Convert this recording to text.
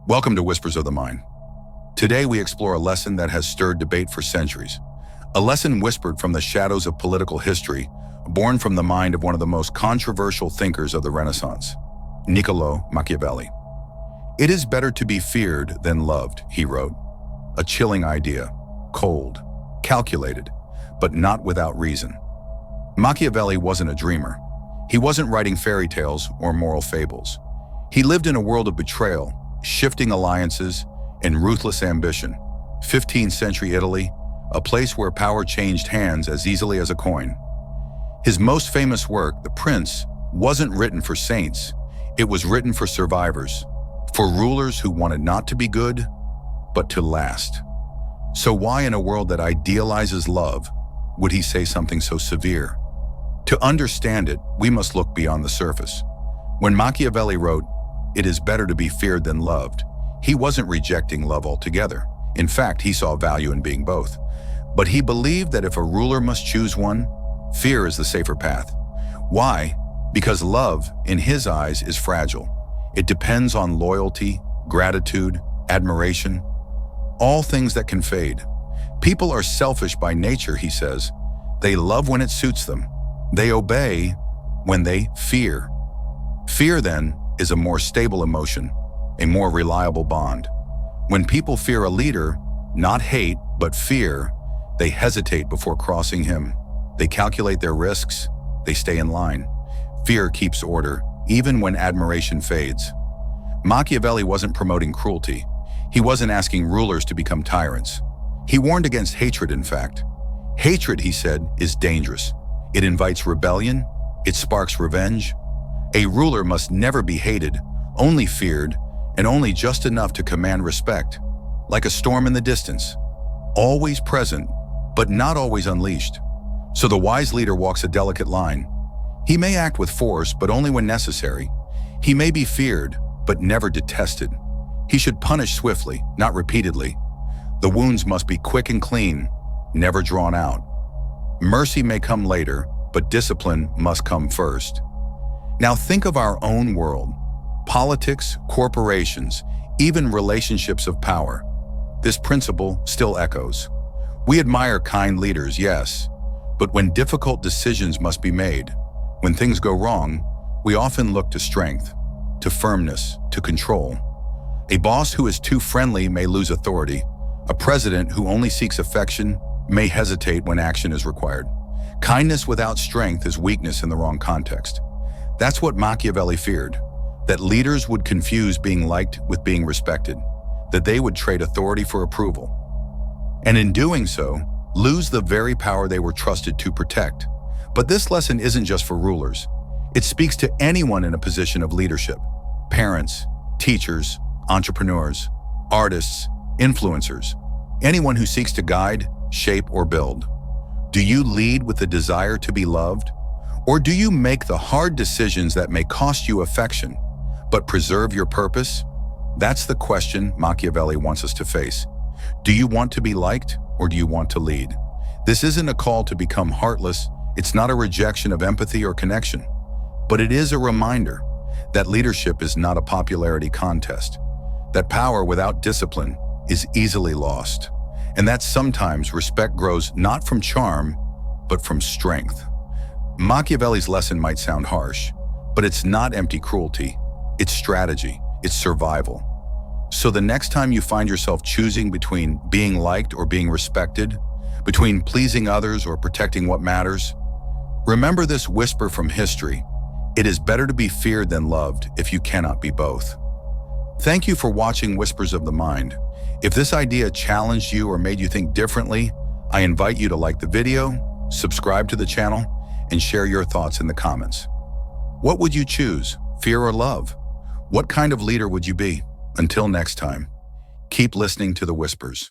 Welcome to Whispers of the Mind. Today we explore a lesson that has stirred debate for centuries. A lesson whispered from the shadows of political history, born from the mind of one of the most controversial thinkers of the Renaissance, Niccolò Machiavelli. "It is better to be feared than loved," he wrote. A chilling idea, cold, calculated, but not without reason. Machiavelli wasn't a dreamer. He wasn't writing fairy tales or moral fables. He lived in a world of betrayal, shifting alliances, and ruthless ambition. 15th century Italy, a place where power changed hands as easily as a coin. His most famous work, The Prince, wasn't written for saints. It was written for survivors, for rulers who wanted not to be good, but to last. So why in a world that idealizes love would he say something so severe? To understand it, we must look beyond the surface. When Machiavelli wrote, "It is better to be feared than loved," he wasn't rejecting love altogether. In fact, he saw value in being both. But he believed that if a ruler must choose one, fear is the safer path. Why? Because love, in his eyes, is fragile. It depends on loyalty, gratitude, admiration, all things that can fade. People are selfish by nature, he says. They love when it suits them. They obey when they fear. Fear, then, is a more stable emotion, a more reliable bond. When people fear a leader, not hate, but fear, they hesitate before crossing him. They calculate their risks. They stay in line. Fear keeps order, even when admiration fades. Machiavelli wasn't promoting cruelty. He wasn't asking rulers to become tyrants. He warned against hatred, in fact. Hatred, he said, is dangerous. It invites rebellion. It sparks revenge. A ruler must never be hated, only feared, and only just enough to command respect, like a storm in the distance, always present, but not always unleashed. So the wise leader walks a delicate line. He may act with force, but only when necessary. He may be feared, but never detested. He should punish swiftly, not repeatedly. The wounds must be quick and clean, never drawn out. Mercy may come later, but discipline must come first. Now think of our own world. Politics, corporations, even relationships of power. This principle still echoes. We admire kind leaders, yes, but when difficult decisions must be made, when things go wrong, we often look to strength, to firmness, to control. A boss who is too friendly may lose authority. A president who only seeks affection may hesitate when action is required. Kindness without strength is weakness in the wrong context. That's what Machiavelli feared, that leaders would confuse being liked with being respected, that they would trade authority for approval, and in doing so, lose the very power they were trusted to protect. But this lesson isn't just for rulers. It speaks to anyone in a position of leadership: parents, teachers, entrepreneurs, artists, influencers, anyone who seeks to guide, shape, or build. Do you lead with the desire to be loved? Or do you make the hard decisions that may cost you affection, but preserve your purpose? That's the question Machiavelli wants us to face. Do you want to be liked, or do you want to lead? This isn't a call to become heartless. It's not a rejection of empathy or connection, but it is a reminder that leadership is not a popularity contest, that power without discipline is easily lost, and that sometimes respect grows not from charm, but from strength. Machiavelli's lesson might sound harsh, but it's not empty cruelty. It's strategy. It's survival. So the next time you find yourself choosing between being liked or being respected, between pleasing others or protecting what matters, remember this whisper from history: it is better to be feared than loved if you cannot be both. Thank you for watching Whispers of the Mind. If this idea challenged you or made you think differently, I invite you to like the video, subscribe to the channel, and share your thoughts in the comments. What would you choose, fear or love? What kind of leader would you be? Until next time, keep listening to the whispers.